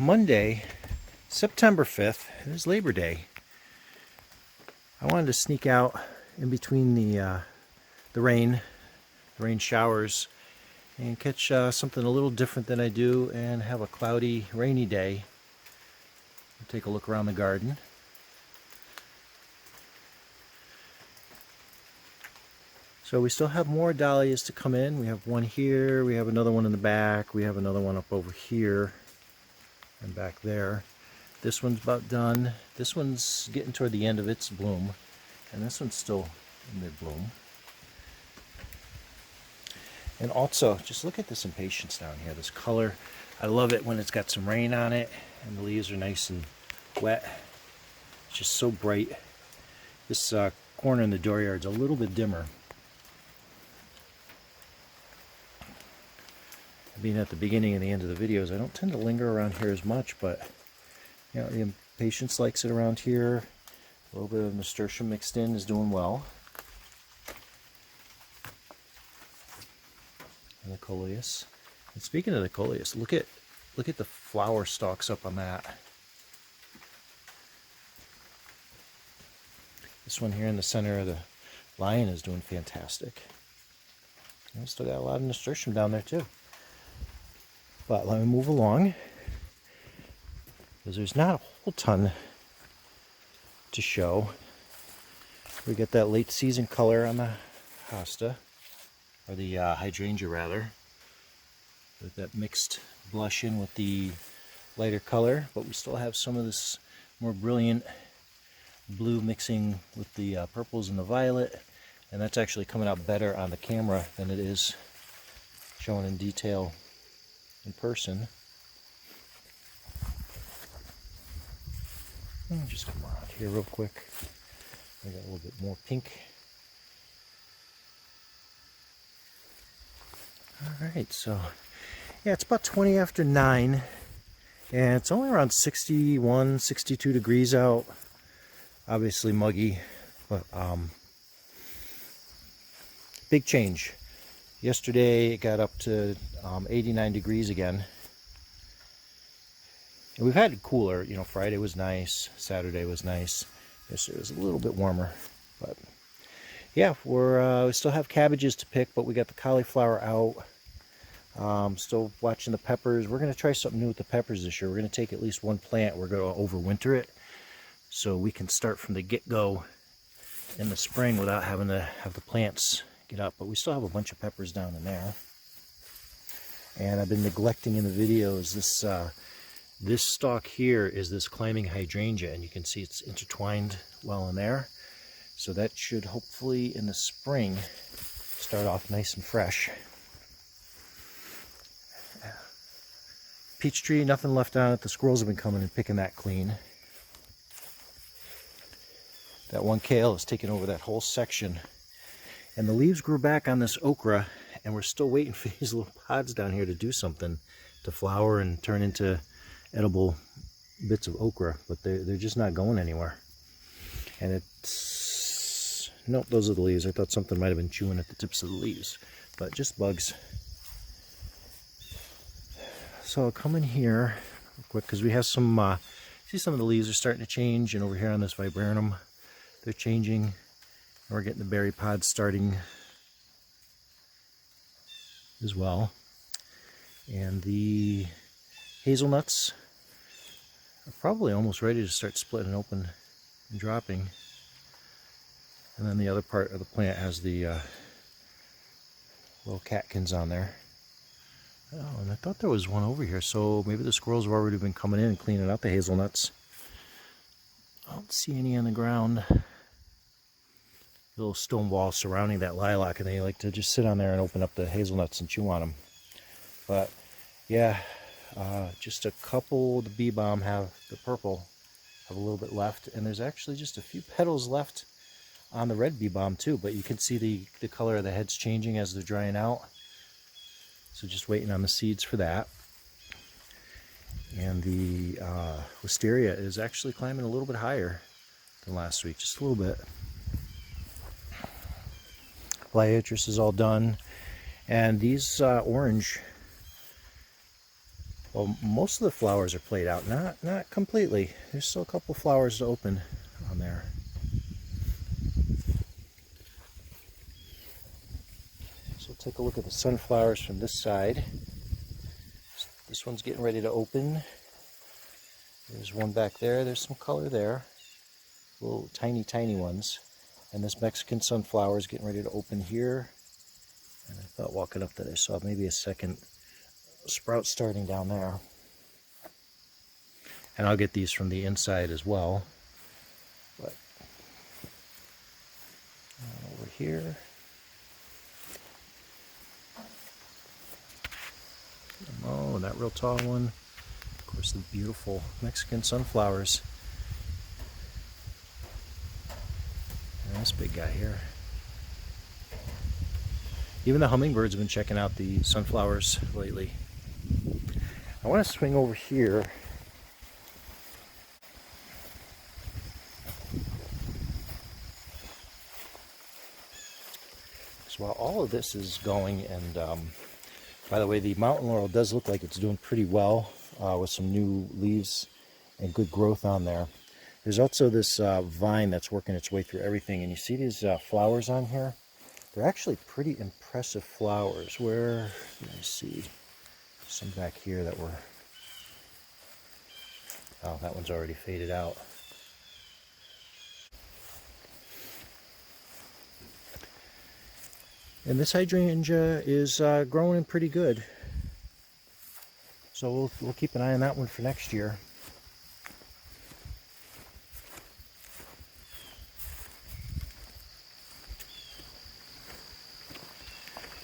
Monday, September 5th, it is Labor Day. I wanted to sneak out in between the rain showers, and catch something a little different than I do and have a cloudy, rainy day. Take a look around the garden. So we still have more dahlias to come in. We have one here, we have another one in the back, we have another one up over here and back there. This one's about done. This one's getting toward the end of its bloom, and this one's still in mid-bloom. And also, just look at this impatiens down here, this color. I love it when it's got some rain on it and the leaves are nice and wet. It's just so bright. This corner in the dooryard's a little bit dimmer. Being at the beginning and the end of the videos, I don't tend to linger around here as much, but you know, the impatiens likes it around here. A little bit of nasturtium mixed in is doing well. And the coleus. And speaking of the coleus, look at the flower stalks up on that. This one here in the center of the lion is doing fantastic. And we still got a lot of nasturtium down there too. But let me move along, because there's not a whole ton to show. We get that late season color on the Hosta, or the Hydrangea rather, with that mixed blush in with the lighter color, but we still have some of this more brilliant blue mixing with the purples and the violet, and that's actually coming out better on the camera than it is shown in detail in person. Let me just come around here real quick. I got a little bit more pink. Alright, so yeah, it's about 20 after 9 and it's only around 61, 62 degrees out. Obviously muggy, but big change. Yesterday it got up to 89 degrees again. And we've had it cooler, you know, Friday was nice, Saturday was nice. Yesterday was a little bit warmer, but yeah, we still have cabbages to pick, but we got the cauliflower out. Still watching the peppers. We're going to try something new with the peppers this year. We're going to take at least one plant. We're going to overwinter it so we can start from the get-go in the spring without having to have the plants get up. But we still have a bunch of peppers down in there. And I've been neglecting in the videos this stalk here is this climbing hydrangea, and you can see it's intertwined well in there. So that should hopefully in the spring start off nice and fresh. Peach tree, nothing left on it. The squirrels have been coming and picking that clean. That one kale has taken over that whole section. And the leaves grew back on this okra, and we're still waiting for these little pods down here to do something, to flower and turn into edible bits of okra, but they're just not going anywhere. And it's, nope, those are the leaves. I thought something might have been chewing at the tips of the leaves, but just bugs. So I'll come in here real quick, because we have some, see some of the leaves are starting to change, and over here on this viburnum, they're changing, and we're getting the berry pods starting as well. And the hazelnuts are probably almost ready to start splitting open and dropping. And then the other part of the plant has the little catkins on there. Oh, and I thought there was one over here, so maybe the squirrels have already been coming in and cleaning out the hazelnuts. I don't see any on the ground. Little stone wall surrounding that lilac, and they like to just sit on there and open up the hazelnuts and chew on them. But yeah, just a couple, the bee balm have, the purple, have a little bit left, and there's actually just a few petals left on the red bee balm too, but you can see the color of the heads changing as they're drying out. So just waiting on the seeds for that. And the wisteria is actually climbing a little bit higher than last week, just a little bit. Liatris is all done, and these orange Well, most of the flowers are played out, not completely. There's still a couple flowers to open on there. So take a look at the sunflowers from this side. This one's getting ready to open. There's one back there. There's some color there. Little tiny, tiny ones. And this Mexican sunflower is getting ready to open here. And I thought walking up that I saw maybe a second sprout starting down there. And I'll get these from the inside as well. But over here. Oh, that real tall one. Of course, the beautiful Mexican sunflowers. And this big guy here. Even the hummingbirds have been checking out the sunflowers lately. I want to swing over here. So while all of this is going, and by the way, the mountain laurel does look like it's doing pretty well with some new leaves and good growth on there. There's also this vine that's working its way through everything, and you see these flowers on here? They're actually pretty impressive flowers. Let me see, some back here that were, oh, that one's already faded out. And this hydrangea is growing in pretty good. So we'll keep an eye on that one for next year.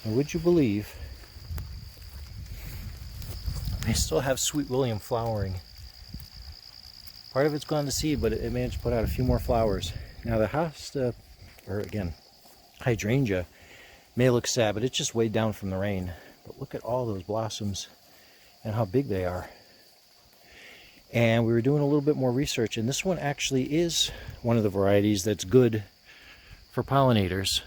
And would you believe, they still have Sweet William flowering. Part of it's gone to seed, but it managed to put out a few more flowers. Now the Hosta, or again, Hydrangea, may look sad, but it's just weighed down from the rain. But look at all those blossoms and how big they are. And we were doing a little bit more research, and this one actually is one of the varieties that's good for pollinators.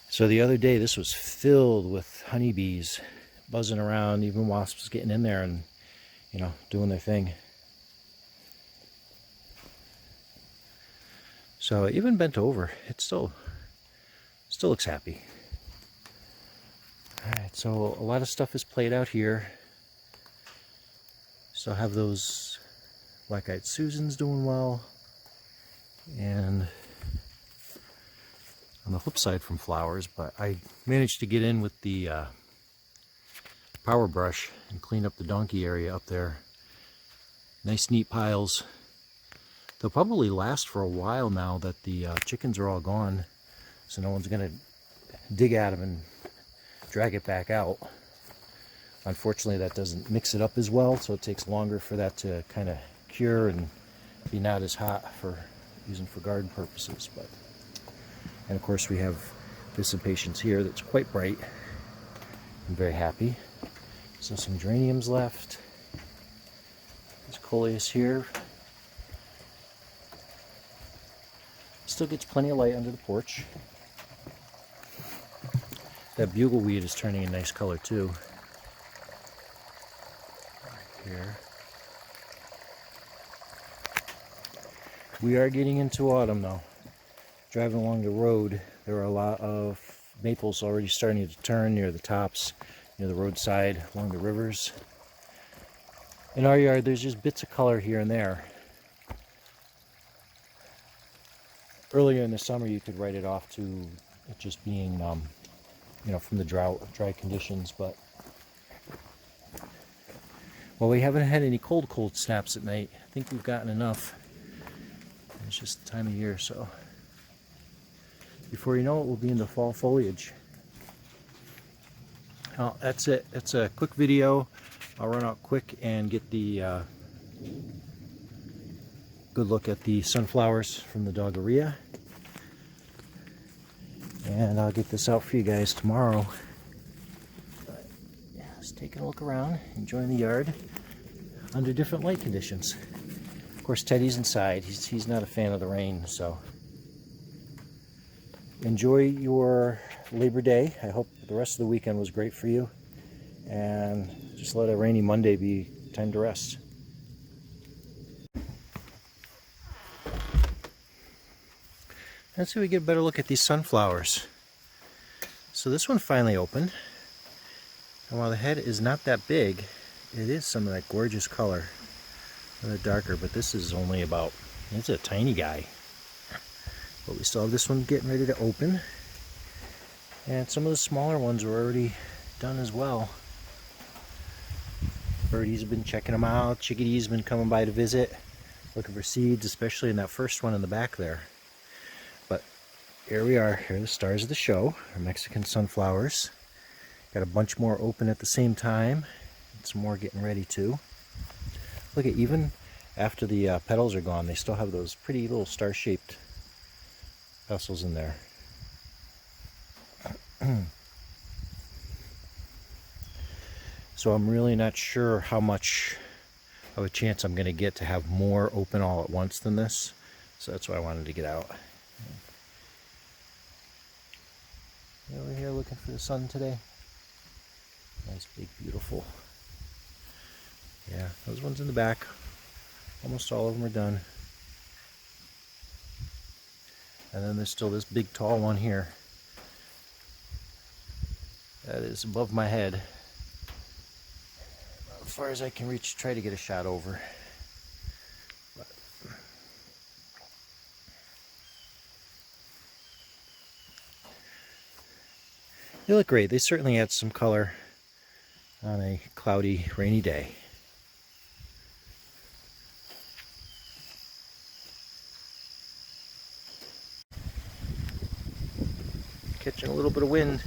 So the other day, this was filled with honeybees buzzing around, even wasps getting in there and, you know, doing their thing. So even bent over, it still looks happy. All right, so a lot of stuff is played out here. Still have those black-eyed Susans doing well, and on the flip side from flowers, but I managed to get in with the power brush and clean up the donkey area up there. Nice neat piles. They'll probably last for a while now that the chickens are all gone, so no one's gonna dig at them and drag it back out. Unfortunately, that doesn't mix it up as well, so it takes longer for that to kind of cure and be not as hot for using for garden purposes. But and of course we have this impatiens here that's quite bright. I'm very happy. So some geraniums left. There's coleus here. Still gets plenty of light under the porch. That bugleweed is turning a nice color too. Right here. We are getting into autumn though. Driving along the road, there are a lot of maples already starting to turn near the tops, near the roadside, along the rivers. In our yard, there's just bits of color here and there. Earlier in the summer, you could write it off to it just being, you know, from the dry conditions, but well, we haven't had any cold snaps at night. I think we've gotten enough. It's just the time of year, so before you know it, we'll be into fall foliage. Well, that's it. It's a quick video. I'll run out quick and get the good look at the sunflowers from the Doggeria. And I'll get this out for you guys tomorrow. But, yeah, just taking a look around, enjoying the yard under different light conditions. Of course, Teddy's inside. He's not a fan of the rain, so enjoy your Labor Day. I hope the rest of the weekend was great for you. and just let a rainy Monday be time to rest. Let's see if we get a better look at these sunflowers. So this one finally opened, and while the head is not that big, it is some of that gorgeous color. A little darker, but this is only about, it's a tiny guy. But we still have this one getting ready to open. And some of the smaller ones were already done as well. Birdies have been checking them out. Chickadees have been coming by to visit, looking for seeds, especially in that first one in the back there. But here we are. Here are the stars of the show, our Mexican sunflowers. Got a bunch more open at the same time. And some more getting ready too. Look at, even after the petals are gone, they still have those pretty little star-shaped vessels in there. So I'm really not sure how much of a chance I'm going to get to have more open all at once than this. So that's why I wanted to get out. Over here looking for the sun today. Nice, big, beautiful. Yeah, those ones in the back, almost all of them are done. And then there's still this big tall one here. That is above my head. As far as I can reach, try to get a shot over. But they look great. They certainly add some color on a cloudy, rainy day. Catching a little bit of wind.